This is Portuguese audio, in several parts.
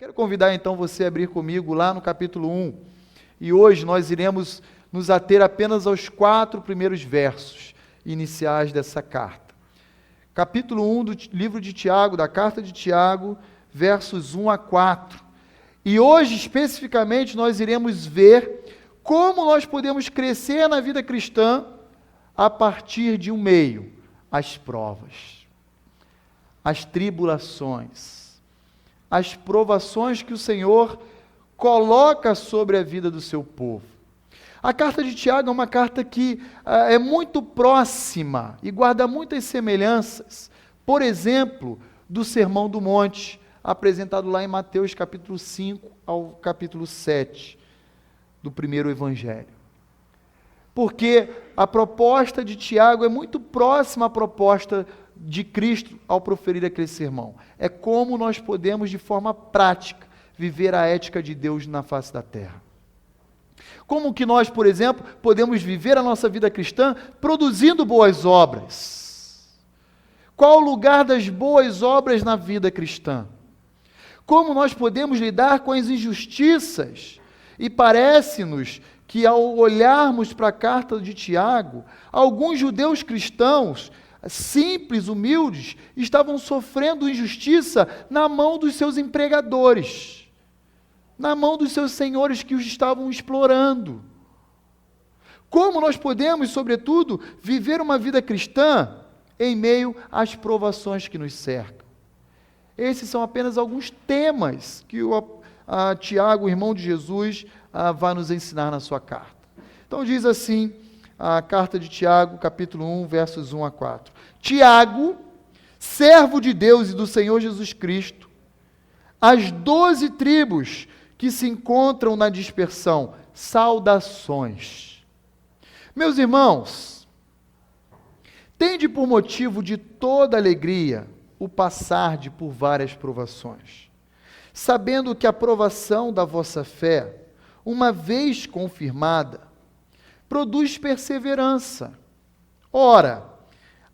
Quero convidar então você a abrir comigo lá no capítulo 1. E hoje nós iremos nos ater apenas aos 4 primeiros versos iniciais dessa carta. Capítulo 1 do livro de Tiago, da carta de Tiago, versos 1 a 4. E hoje, especificamente, nós iremos ver como nós podemos crescer na vida cristã a partir de um meio, as provas, as tribulações, as provações que o Senhor coloca sobre a vida do seu povo. A carta de Tiago é uma carta que é muito próxima e guarda muitas semelhanças, por exemplo, do Sermão do Monte, apresentado lá em Mateus capítulo 5 ao capítulo 7 do primeiro evangelho. Porque a proposta de Tiago é muito próxima à proposta de Cristo ao proferir aquele sermão. É como nós podemos, de forma prática, viver a ética de Deus na face da terra. Como que nós, por exemplo, podemos viver a nossa vida cristã produzindo boas obras? Qual o lugar das boas obras na vida cristã? Como nós podemos lidar com as injustiças? E parece-nos que ao olharmos para a carta de Tiago, alguns judeus cristãos, simples, humildes, estavam sofrendo injustiça na mão dos seus empregadores, na mão dos seus senhores que os estavam explorando. Como nós podemos, sobretudo, viver uma vida cristã em meio às provações que nos cercam? Esses são apenas alguns temas que Tiago, o irmão de Jesus, vai nos ensinar na sua carta. Então diz assim a carta de Tiago, capítulo 1, versos 1 a 4. Tiago, servo de Deus e do Senhor Jesus Cristo, as 12 tribos que se encontram na dispersão, saudações. Meus irmãos, tende por motivo de toda alegria o passarde por várias provações, sabendo que a provação da vossa fé, uma vez confirmada, produz perseverança. Ora,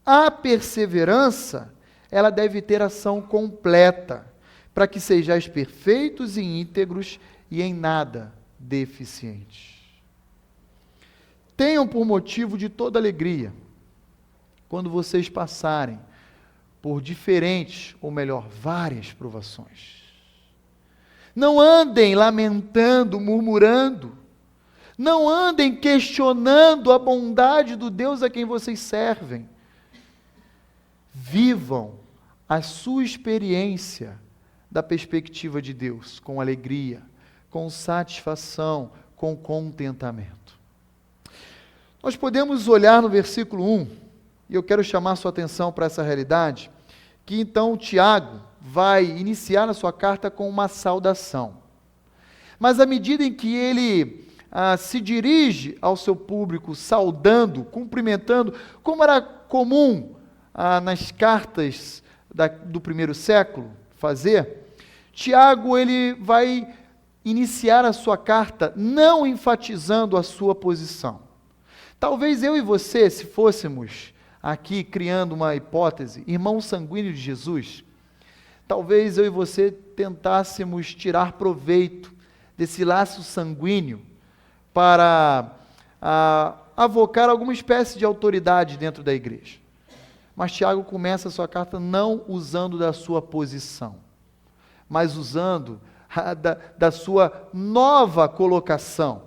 a perseverança, ela deve ter ação completa, para que sejais perfeitos e íntegros e em nada deficientes. Tenham por motivo de toda alegria, quando vocês passarem por diferentes, ou melhor, várias provações. Não andem lamentando, murmurando. Não andem questionando a bondade do Deus a quem vocês servem. Vivam a sua experiência da perspectiva de Deus, com alegria, com satisfação, com contentamento. Nós podemos olhar no versículo 1, e eu quero chamar sua atenção para essa realidade, que então Tiago vai iniciar a sua carta com uma saudação. Mas à medida em que ele se dirige ao seu público, saudando, cumprimentando, como era comum nas cartas do primeiro século fazer, Tiago ele vai iniciar a sua carta não enfatizando a sua posição. Talvez eu e você, se fôssemos aqui criando uma hipótese, irmão sanguíneo de Jesus, talvez eu e você tentássemos tirar proveito desse laço sanguíneo para avocar alguma espécie de autoridade dentro da igreja. Mas Tiago começa a sua carta não usando da sua posição, mas usando da sua nova colocação.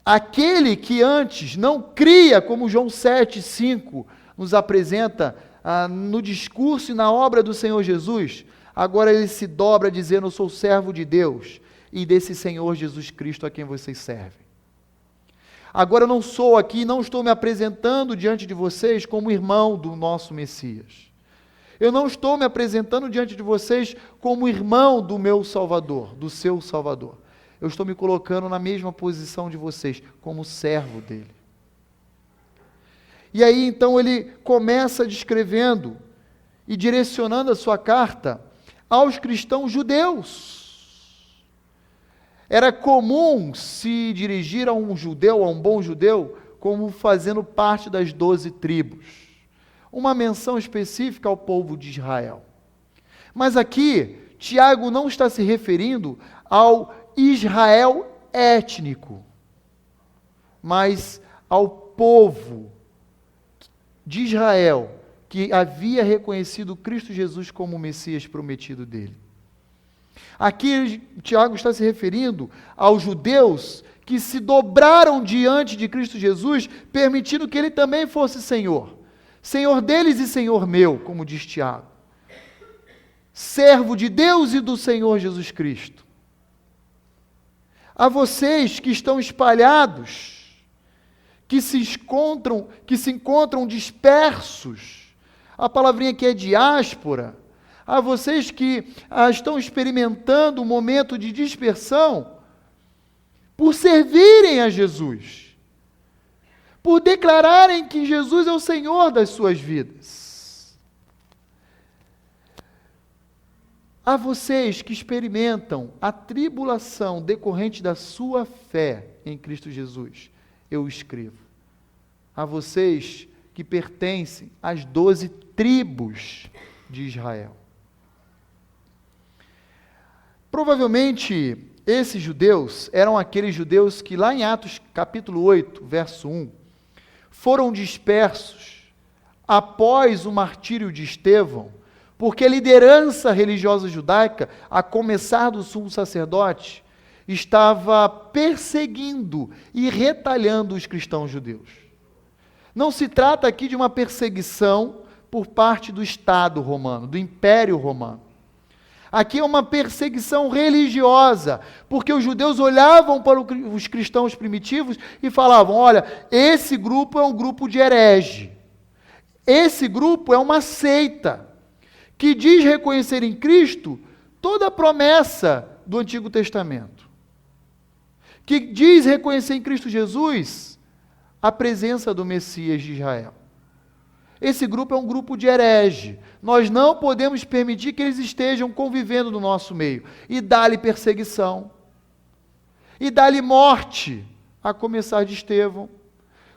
Aquele que antes não cria, como João 7,5 nos apresenta no discurso e na obra do Senhor Jesus, agora ele se dobra dizendo: eu sou servo de Deus e desse Senhor Jesus Cristo a quem vocês servem. Agora eu não sou aqui, não estou me apresentando diante de vocês como irmão do nosso Messias. Eu não estou me apresentando diante de vocês como irmão do meu Salvador, do seu Salvador. Eu estou me colocando na mesma posição de vocês, como servo dele. E aí então ele começa descrevendo e direcionando a sua carta aos cristãos judeus. Era comum se dirigir a um judeu, a um bom judeu, como fazendo parte das 12 tribos. Uma menção específica ao povo de Israel. Mas aqui, Tiago não está se referindo ao Israel étnico, mas ao povo de Israel que havia reconhecido Cristo Jesus como o Messias prometido dele. Aqui Tiago está se referindo aos judeus que se dobraram diante de Cristo Jesus, permitindo que ele também fosse Senhor. Senhor deles e Senhor meu, como diz Tiago. Servo de Deus e do Senhor Jesus Cristo. A vocês que estão espalhados, que se encontram dispersos, a palavrinha aqui é diáspora, a vocês que estão experimentando um momento de dispersão, por servirem a Jesus, por declararem que Jesus é o Senhor das suas vidas. A vocês que experimentam a tribulação decorrente da sua fé em Cristo Jesus, eu escrevo. A vocês que pertencem às 12 tribos de Israel. Provavelmente, esses judeus eram aqueles judeus que lá em Atos capítulo 8, verso 1, foram dispersos após o martírio de Estevão, porque a liderança religiosa judaica, a começar do sumo sacerdote, estava perseguindo e retalhando os cristãos judeus. Não se trata aqui de uma perseguição por parte do Estado romano, do Império Romano. Aqui é uma perseguição religiosa, porque os judeus olhavam para os cristãos primitivos e falavam, olha, esse grupo é um grupo de herege. Esse grupo é uma seita, que diz reconhecer em Cristo toda a promessa do Antigo Testamento. Que diz reconhecer em Cristo Jesus a presença do Messias de Israel. Esse grupo é um grupo de herege. Nós não podemos permitir que eles estejam convivendo no nosso meio. E dá-lhe perseguição. E dá-lhe morte, a começar de Estevão.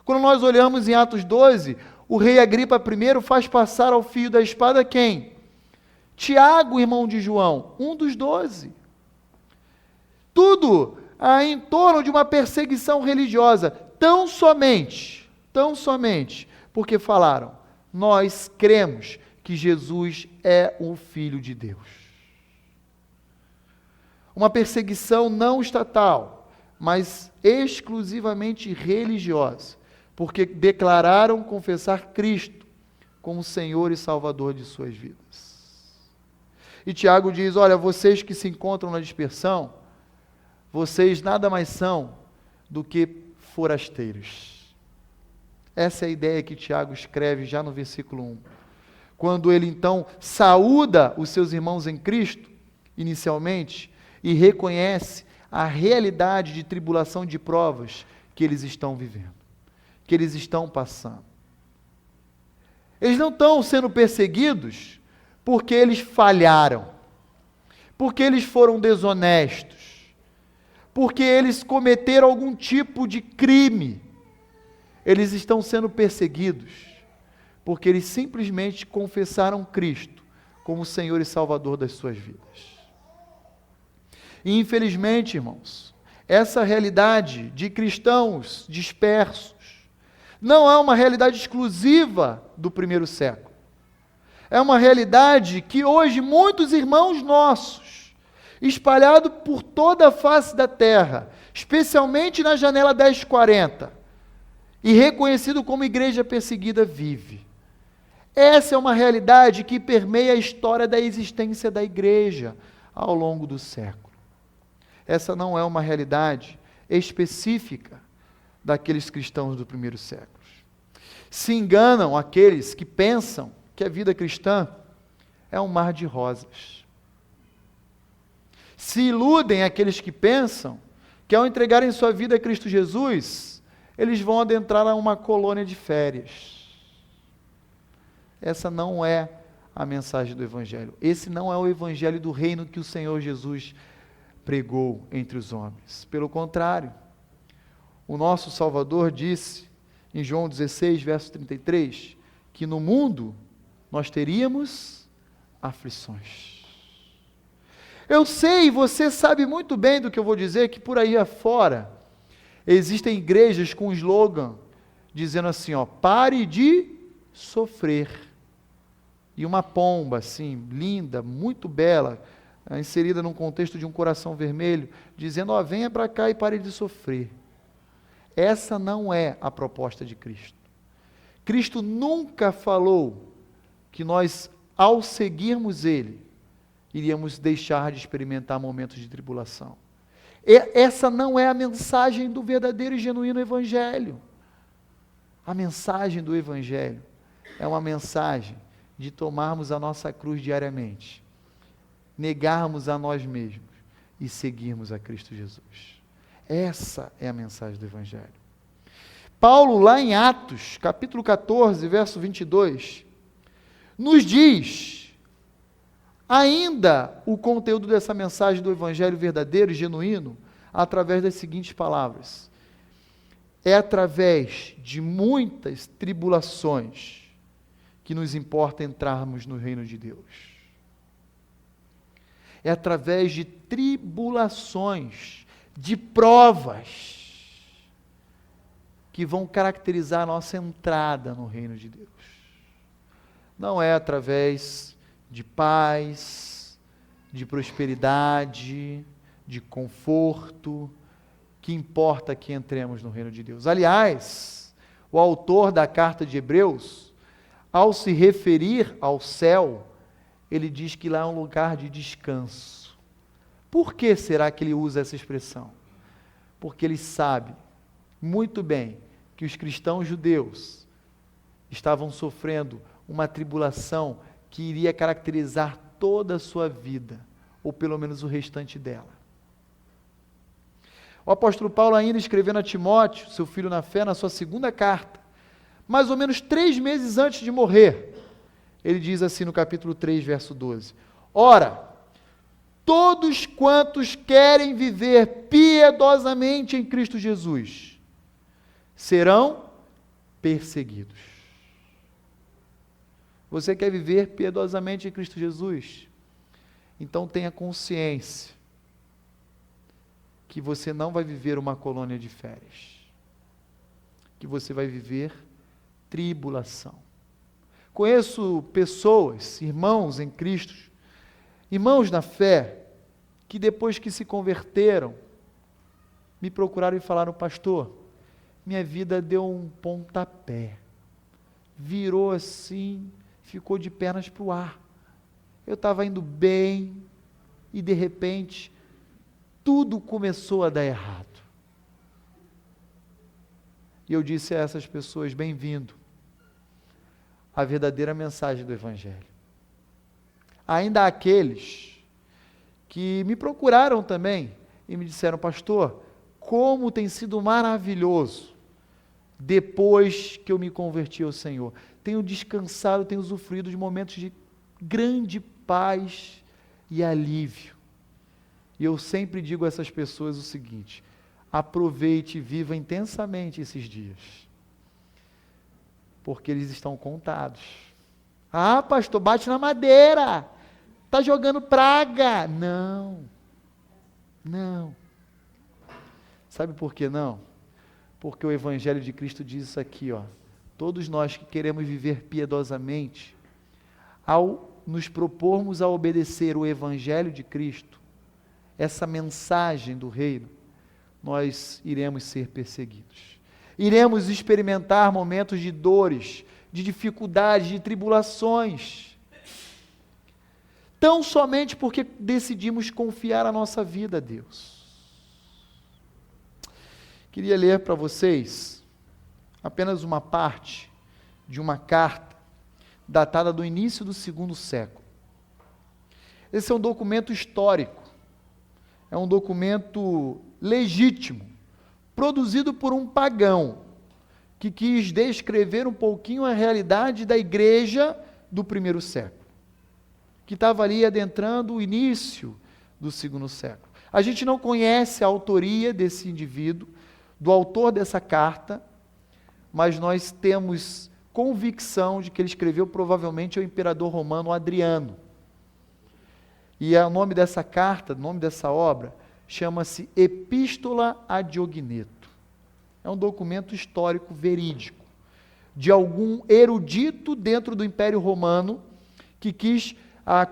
Quando nós olhamos em Atos 12, o rei Agripa I faz passar ao fio da espada quem? Tiago, irmão de João, um dos 12. Tudo em torno de uma perseguição religiosa, tão somente, porque falaram, nós cremos que Jesus é o Filho de Deus. Uma perseguição não estatal, mas exclusivamente religiosa, porque declararam confessar Cristo como Senhor e Salvador de suas vidas. E Tiago diz, olha, vocês que se encontram na dispersão, vocês nada mais são do que forasteiros. Essa é a ideia que Tiago escreve já no versículo 1. Quando ele então saúda os seus irmãos em Cristo, inicialmente, e reconhece a realidade de tribulação de provas que eles estão vivendo, que eles estão passando. Eles não estão sendo perseguidos porque eles falharam, porque eles foram desonestos, porque eles cometeram algum tipo de crime. Eles estão sendo perseguidos porque eles simplesmente confessaram Cristo como Senhor e Salvador das suas vidas. E infelizmente, irmãos, essa realidade de cristãos dispersos não é uma realidade exclusiva do primeiro século. É uma realidade que hoje muitos irmãos nossos, espalhados por toda a face da terra, especialmente na janela 1040, e reconhecido como igreja perseguida, vive. Essa é uma realidade que permeia a história da existência da igreja ao longo do século. Essa não é uma realidade específica daqueles cristãos do primeiro século. Se enganam aqueles que pensam que a vida cristã é um mar de rosas. Se iludem aqueles que pensam que ao entregarem sua vida a Cristo Jesus, eles vão adentrar a uma colônia de férias. Essa não é a mensagem do Evangelho. Esse não é o Evangelho do reino que o Senhor Jesus pregou entre os homens. Pelo contrário, o nosso Salvador disse, em João 16, verso 33, que no mundo nós teríamos aflições. Eu sei, você sabe muito bem do que eu vou dizer, que por aí afora existem igrejas com slogan dizendo assim, ó, pare de sofrer. E uma pomba assim, linda, muito bela, inserida num contexto de um coração vermelho, dizendo, ó, venha para cá e pare de sofrer. Essa não é a proposta de Cristo. Cristo nunca falou que nós, ao seguirmos Ele, iríamos deixar de experimentar momentos de tribulação. Essa não é a mensagem do verdadeiro e genuíno Evangelho. A mensagem do Evangelho é uma mensagem de tomarmos a nossa cruz diariamente, negarmos a nós mesmos e seguirmos a Cristo Jesus. Essa é a mensagem do Evangelho. Paulo, lá em Atos, capítulo 14, verso 22, nos diz ainda o conteúdo dessa mensagem do Evangelho verdadeiro e genuíno, através das seguintes palavras: é através de muitas tribulações que nos importa entrarmos no reino de Deus. É através de tribulações, de provas, que vão caracterizar a nossa entrada no reino de Deus. Não é através de paz, de prosperidade, de conforto, que importa que entremos no reino de Deus. Aliás, o autor da carta de Hebreus, ao se referir ao céu, ele diz que lá é um lugar de descanso. Por que será que ele usa essa expressão? Porque ele sabe muito bem que os cristãos judeus estavam sofrendo uma tribulação que iria caracterizar toda a sua vida, ou pelo menos o restante dela. O apóstolo Paulo, ainda escrevendo a Timóteo, seu filho na fé, na sua segunda carta, mais ou menos 3 meses antes de morrer, ele diz assim no capítulo 3, verso 12: ora, todos quantos querem viver piedosamente em Cristo Jesus serão perseguidos. Você quer viver piedosamente em Cristo Jesus? Então tenha consciência que você não vai viver uma colônia de férias, que você vai viver tribulação. Conheço pessoas, irmãos em Cristo, irmãos na fé, que depois que se converteram, me procuraram e falaram: pastor, minha vida deu um pontapé, virou assim, ficou de pernas para o ar. Eu estava indo bem e de repente tudo começou a dar errado. E eu disse a essas pessoas: bem-vindo à verdadeira mensagem do Evangelho. Ainda há aqueles que me procuraram também e me disseram: pastor, como tem sido maravilhoso depois que eu me converti ao Senhor. Tenho descansado, tenho usufruído de momentos de grande paz e alívio. E eu sempre digo a essas pessoas o seguinte: aproveite e viva intensamente esses dias, porque eles estão contados. Ah, pastor, bate na madeira, está jogando praga. Não. Sabe por que não? Porque o Evangelho de Cristo diz isso aqui, ó: todos nós que queremos viver piedosamente, ao nos propormos a obedecer o Evangelho de Cristo, essa mensagem do reino, nós iremos ser perseguidos. Iremos experimentar momentos de dores, de dificuldades, de tribulações, tão somente porque decidimos confiar a nossa vida a Deus. Queria ler para vocês apenas uma parte de uma carta datada do início do 2º século. Esse é um documento histórico, é um documento legítimo, produzido por um pagão, que quis descrever um pouquinho a realidade da igreja do 1º século, que estava ali adentrando o início do 2º século. A gente não conhece a autoria desse indivíduo, do autor dessa carta, mas nós temos convicção de que ele escreveu provavelmente ao imperador romano Adriano. E o nome dessa carta, o nome dessa obra, chama-se Epístola a Diogneto. É um documento histórico verídico, de algum erudito dentro do Império Romano, que quis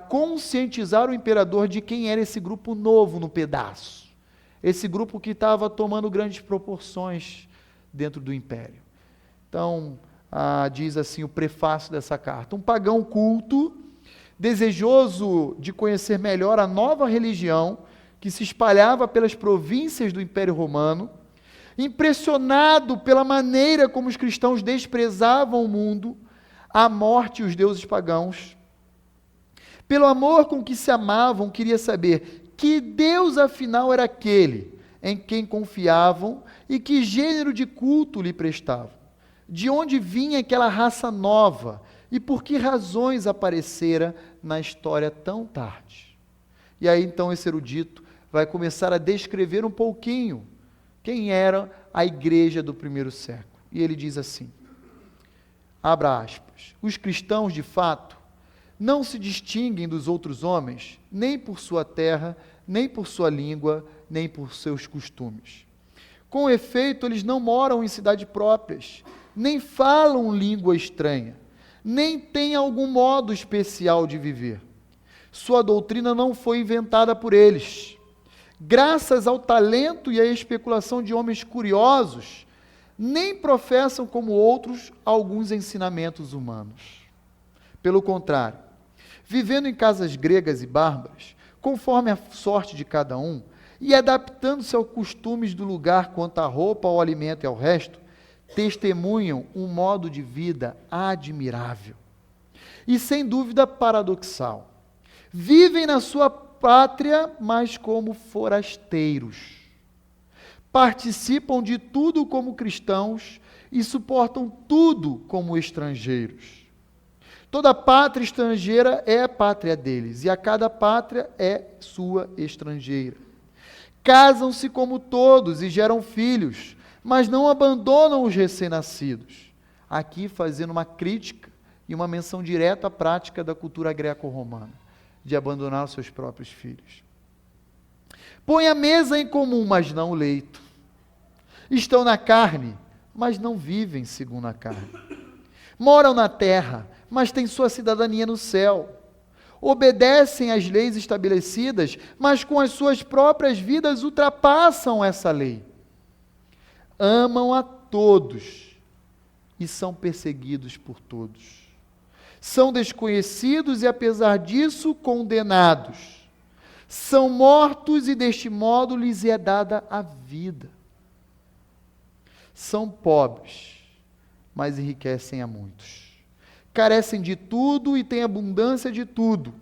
conscientizar o imperador de quem era esse grupo novo no pedaço. Esse grupo que estava tomando grandes proporções dentro do império. Então, diz assim o prefácio dessa carta: um pagão culto, desejoso de conhecer melhor a nova religião que se espalhava pelas províncias do Império Romano, impressionado pela maneira como os cristãos desprezavam o mundo, a morte e os deuses pagãos, pelo amor com que se amavam, queria saber que Deus afinal era aquele em quem confiavam e que gênero de culto lhe prestavam. De onde vinha aquela raça nova e por que razões aparecera na história tão tarde. E aí então esse erudito vai começar a descrever um pouquinho quem era a igreja do primeiro século. E ele diz assim, abra aspas, os cristãos de fato não se distinguem dos outros homens, nem por sua terra, nem por sua língua, nem por seus costumes. Com efeito, eles não moram em cidades próprias, nem falam língua estranha, nem têm algum modo especial de viver. Sua doutrina não foi inventada por eles. Graças ao talento e à especulação de homens curiosos, nem professam como outros alguns ensinamentos humanos. Pelo contrário, vivendo em casas gregas e bárbaras, conforme a sorte de cada um, e adaptando-se aos costumes do lugar quanto à roupa, ao alimento e ao resto, testemunham um modo de vida admirável e, sem dúvida, paradoxal. Vivem na sua pátria, mas como forasteiros. Participam de tudo como cristãos e suportam tudo como estrangeiros. Toda pátria estrangeira é a pátria deles, e a cada pátria é sua estrangeira. Casam-se como todos e geram filhos, mas não abandonam os recém-nascidos. Aqui fazendo uma crítica e uma menção direta à prática da cultura greco-romana, de abandonar os seus próprios filhos. Põem a mesa em comum, mas não o leito. Estão na carne, mas não vivem segundo a carne. Moram na terra, mas têm sua cidadania no céu. Obedecem às leis estabelecidas, mas com as suas próprias vidas ultrapassam essa lei. Amam a todos e são perseguidos por todos. São desconhecidos e, apesar disso, condenados. São mortos e, deste modo, lhes é dada a vida. São pobres, mas enriquecem a muitos. Carecem de tudo e têm abundância de tudo.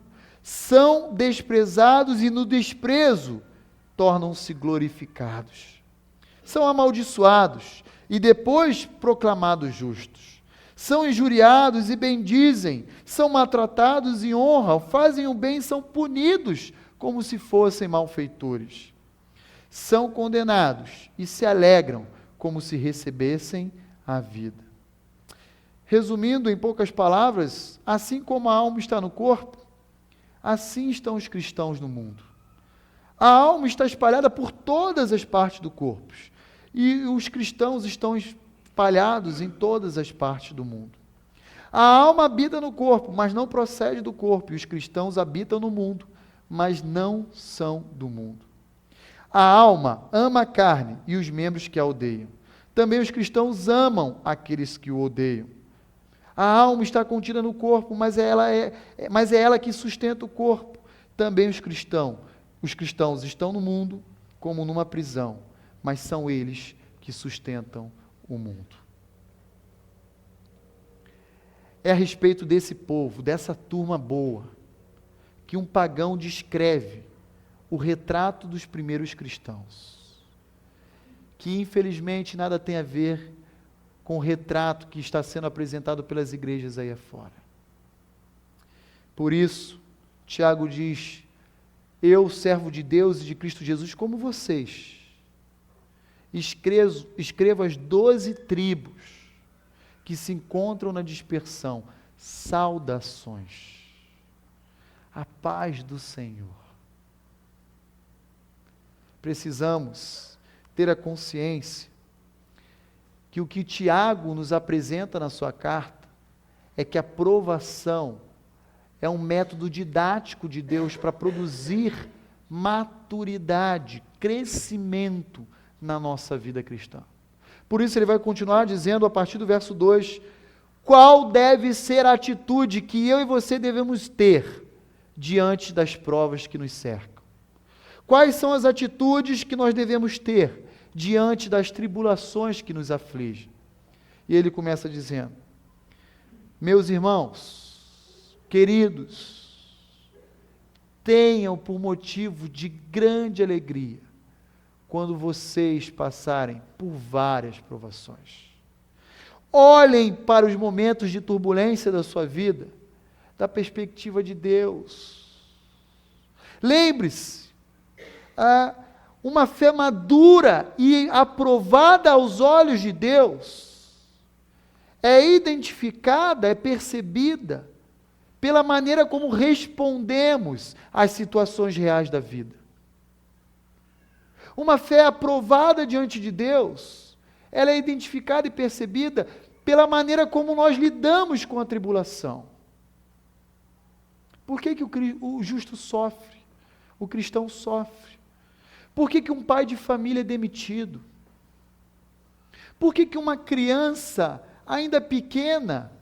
São desprezados e no desprezo tornam-se glorificados. São amaldiçoados e depois proclamados justos. São injuriados e bendizem. São maltratados e honram. Fazem o bem e são punidos como se fossem malfeitores. São condenados e se alegram como se recebessem a vida. Resumindo em poucas palavras, assim como a alma está no corpo, assim estão os cristãos no mundo. A alma está espalhada por todas as partes do corpo, e os cristãos estão espalhados em todas as partes do mundo. A alma habita no corpo, mas não procede do corpo, e os cristãos habitam no mundo, mas não são do mundo. A alma ama a carne e os membros que a odeiam. Também os cristãos amam aqueles que o odeiam. A alma está contida no corpo, mas é ela que sustenta o corpo. Também os cristãos estão no mundo como numa prisão, mas são eles que sustentam o mundo. É a respeito desse povo, dessa turma boa, que um pagão descreve o retrato dos primeiros cristãos, que infelizmente nada tem a ver com o retrato que está sendo apresentado pelas igrejas aí afora. Por isso, Tiago diz, eu, servo de Deus e de Cristo Jesus, como vocês, escrevo as 12 tribos que se encontram na dispersão, saudações. a paz do Senhor. Precisamos ter a consciência que o que Tiago nos apresenta na sua carta é que a provação é um método didático de Deus para produzir maturidade, crescimento na nossa vida cristã. Por isso ele vai continuar dizendo a partir do verso 2, qual deve ser a atitude que eu e você devemos ter diante das provas que nos cercam. Quais são as atitudes que nós devemos ter diante das tribulações que nos afligem? E ele começa dizendo, meus irmãos, queridos, tenham por motivo de grande alegria quando vocês passarem por várias provações. Olhem para os momentos de turbulência da sua vida, da perspectiva de Deus. Lembre-se, uma fé madura e aprovada aos olhos de Deus é identificada, é percebida pela maneira como respondemos às situações reais da vida. Uma fé aprovada diante de Deus, ela é identificada e percebida pela maneira como nós lidamos com a tribulação. Por que o justo sofre? O cristão sofre? Por que um pai de família é demitido? Por que uma criança, ainda pequena,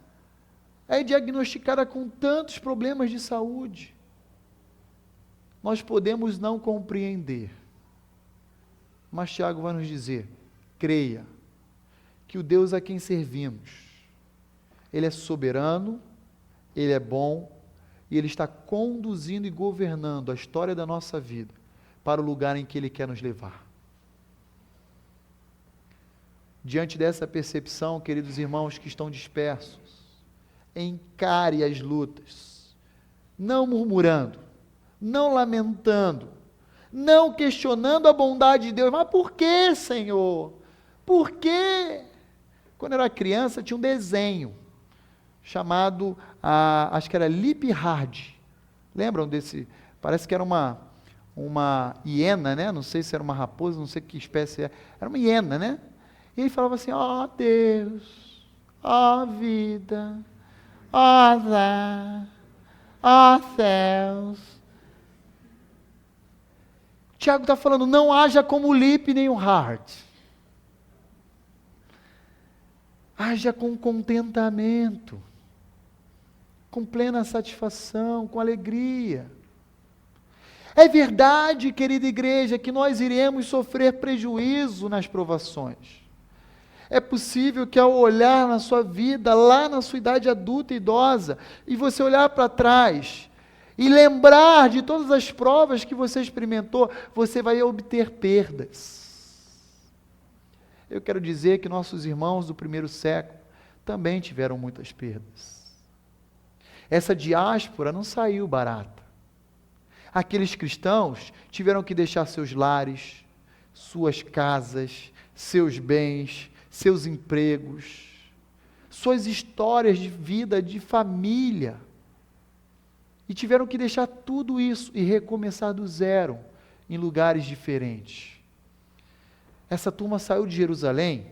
é diagnosticada com tantos problemas de saúde? Nós podemos não compreender, mas Tiago vai nos dizer, creia, que o Deus a quem servimos, Ele é soberano, Ele é bom, e Ele está conduzindo e governando a história da nossa vida para o lugar em que Ele quer nos levar. Diante dessa percepção, queridos irmãos que estão dispersos, encare as lutas, não murmurando, não lamentando, não questionando a bondade de Deus. Mas por que, Senhor? Por quê? Quando eu era criança, tinha um desenho chamado, acho que era Lip Hard. Lembram desse? Parece que era uma hiena, né? Não sei se era uma raposa, não sei que espécie é. Era uma hiena, né? E ele falava assim, ó Deus, ó vida, ó azar, ó céus. Tiago está falando, não haja como o Lip nem o Hard. Haja com contentamento, com plena satisfação, com alegria. É verdade, querida igreja, que nós iremos sofrer prejuízo nas provações. É possível que ao olhar na sua vida, lá na sua idade adulta e idosa, e você olhar para trás, e lembrar de todas as provas que você experimentou, você vai obter perdas. Eu quero dizer que nossos irmãos do primeiro século também tiveram muitas perdas. Essa diáspora não saiu barata. Aqueles cristãos tiveram que deixar seus lares, suas casas, seus bens, seus empregos, suas histórias de vida, de família, e tiveram que deixar tudo isso e recomeçar do zero, em lugares diferentes. Essa turma saiu de Jerusalém,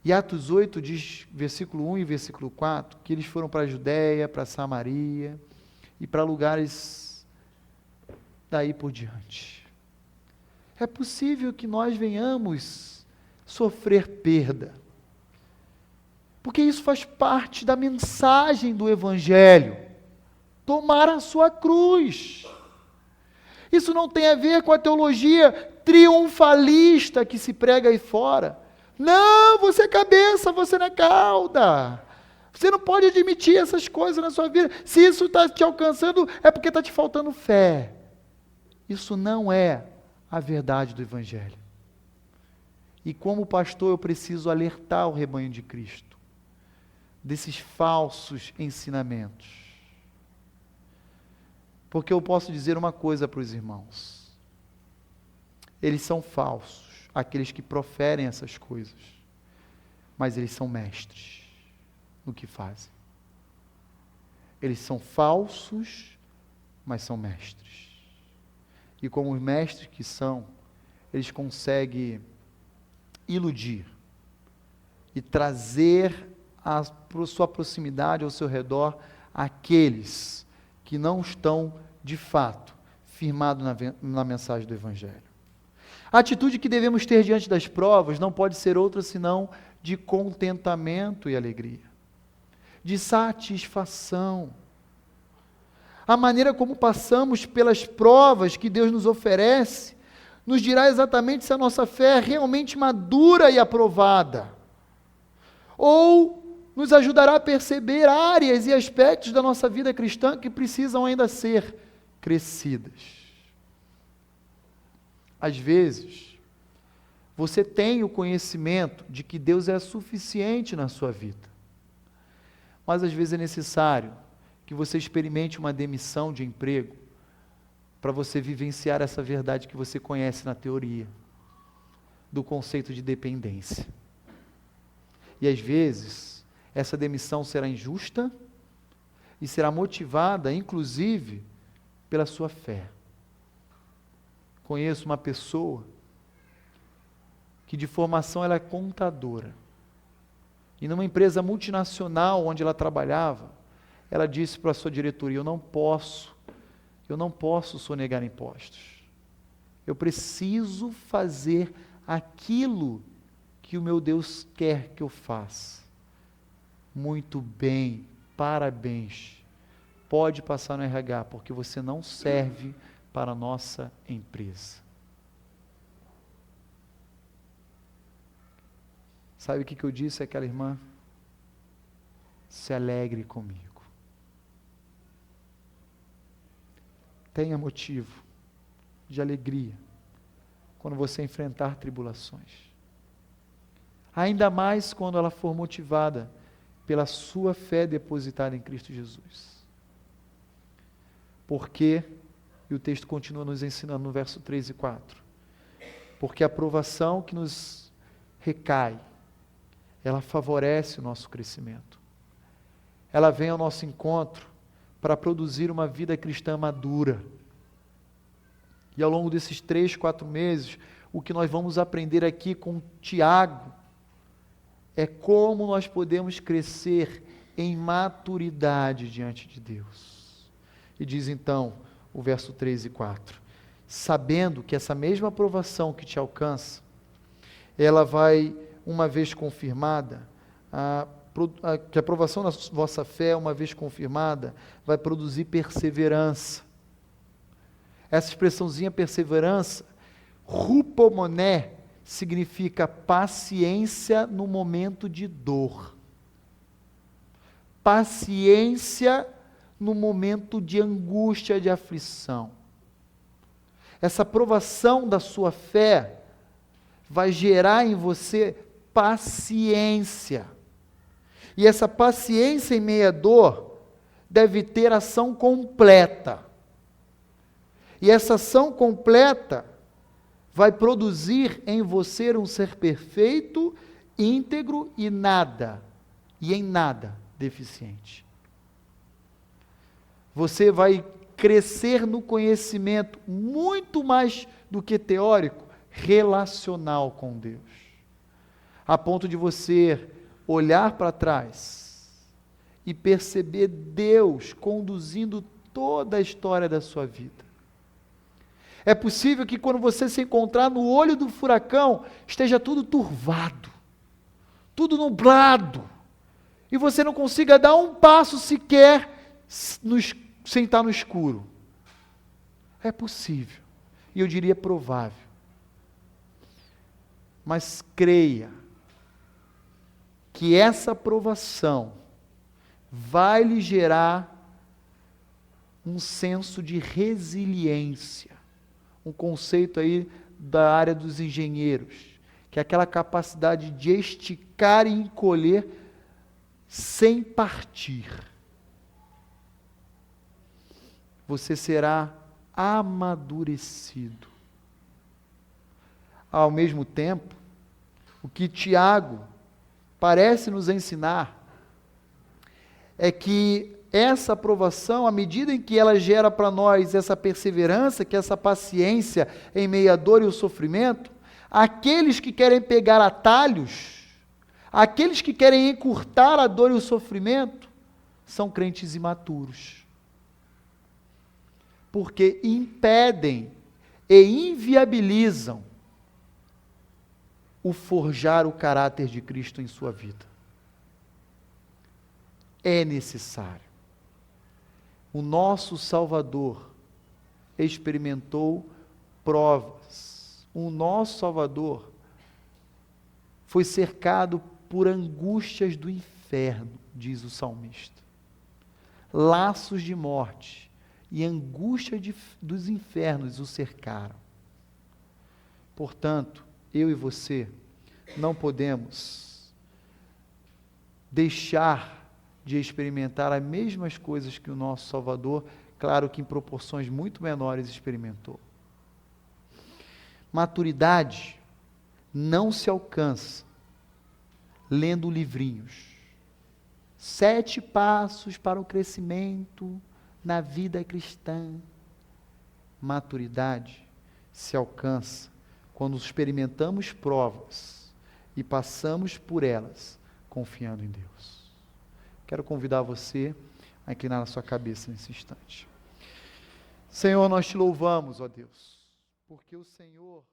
e Atos 8 diz, versículo 1 e versículo 4, que eles foram para a Judéia, para Samaria, e para lugares daí por diante. É possível que nós venhamos sofrer perda, porque isso faz parte da mensagem do Evangelho, tomar a sua cruz. Isso não tem a ver com a teologia triunfalista que se prega aí fora. Não, você é cabeça, você não é cauda. Você não pode admitir essas coisas na sua vida. Se isso está te alcançando, é porque está te faltando fé. Isso não é a verdade do Evangelho. E como pastor, eu preciso alertar o rebanho de Cristo desses falsos ensinamentos. Porque eu posso dizer uma coisa para os irmãos. Eles são falsos, aqueles que proferem essas coisas. Mas eles são mestres no que fazem. Eles são falsos, mas são mestres. E como os mestres que são, eles conseguem iludir e trazer a sua proximidade, ao seu redor, aqueles que não estão, de fato, firmados na mensagem do Evangelho. A atitude que devemos ter diante das provas não pode ser outra senão de contentamento e alegria, de satisfação. A maneira como passamos pelas provas que Deus nos oferece, nos dirá exatamente se a nossa fé é realmente madura e aprovada, ou nos ajudará a perceber áreas e aspectos da nossa vida cristã que precisam ainda ser crescidas. Às vezes, você tem o conhecimento de que Deus é suficiente na sua vida, mas às vezes é necessário que você experimente uma demissão de emprego para você vivenciar essa verdade que você conhece na teoria, do conceito de dependência. E às vezes, essa demissão será injusta e será motivada, inclusive, pela sua fé. Conheço uma pessoa que de formação ela é contadora. E numa empresa multinacional onde ela trabalhava, ela disse para a sua diretoria: eu não posso sonegar impostos. Eu preciso fazer aquilo que o meu Deus quer que eu faça. Muito bem, parabéns. Pode passar no RH, porque você não serve para a nossa empresa. Sabe o que eu disse àquela irmã? Se alegre comigo. Tenha motivo de alegria quando você enfrentar tribulações. Ainda mais quando ela for motivada pela sua fé depositada em Cristo Jesus. Porque, e o texto continua nos ensinando no verso 3 e 4, porque a provação que nos recai, ela favorece o nosso crescimento. Ela vem ao nosso encontro para produzir uma vida cristã madura. E ao longo desses 3, 4 meses, o que nós vamos aprender aqui com Tiago é como nós podemos crescer em maturidade diante de Deus. E diz então o verso 3 e 4, sabendo que essa mesma aprovação que te alcança, ela vai, uma vez confirmada, que a aprovação da vossa fé, uma vez confirmada, vai produzir perseverança. Essa expressãozinha perseverança, rupomoné, significa paciência no momento de dor. Paciência no momento de angústia, de aflição. Essa provação da sua fé vai gerar em você paciência. E essa paciência em meio à dor deve ter ação completa. E essa ação completa vai produzir em você um ser perfeito, íntegro e em nada deficiente. Você vai crescer no conhecimento muito mais do que teórico, relacional com Deus. A ponto de você olhar para trás e perceber Deus conduzindo toda a história da sua vida. É possível que quando você se encontrar no olho do furacão, esteja tudo turvado, tudo nublado, e você não consiga dar um passo sequer sem estar no escuro. É possível, e eu diria provável. Mas creia que essa provação vai lhe gerar um senso de resiliência, um conceito aí da área dos engenheiros, que é aquela capacidade de esticar e encolher sem partir. Você será amadurecido. Ao mesmo tempo, o que Tiago parece nos ensinar é que essa aprovação, à medida em que ela gera para nós essa perseverança, que essa paciência em meio à dor e o sofrimento, aqueles que querem pegar atalhos, aqueles que querem encurtar a dor e o sofrimento, são crentes imaturos. Porque impedem e inviabilizam o forjar o caráter de Cristo em sua vida. É necessário. O nosso Salvador experimentou provas. O nosso Salvador foi cercado por angústias do inferno, diz o salmista. Laços de morte e angústia dos infernos o cercaram. Portanto, eu e você não podemos deixar de experimentar as mesmas coisas que o nosso Salvador, claro que em proporções muito menores, experimentou. Maturidade não se alcança lendo livrinhos. 7 passos para o crescimento na vida cristã. Maturidade se alcança quando experimentamos provas e passamos por elas confiando em Deus. Quero convidar você a inclinar a sua cabeça nesse instante. Senhor, nós te louvamos, ó Deus, porque o Senhor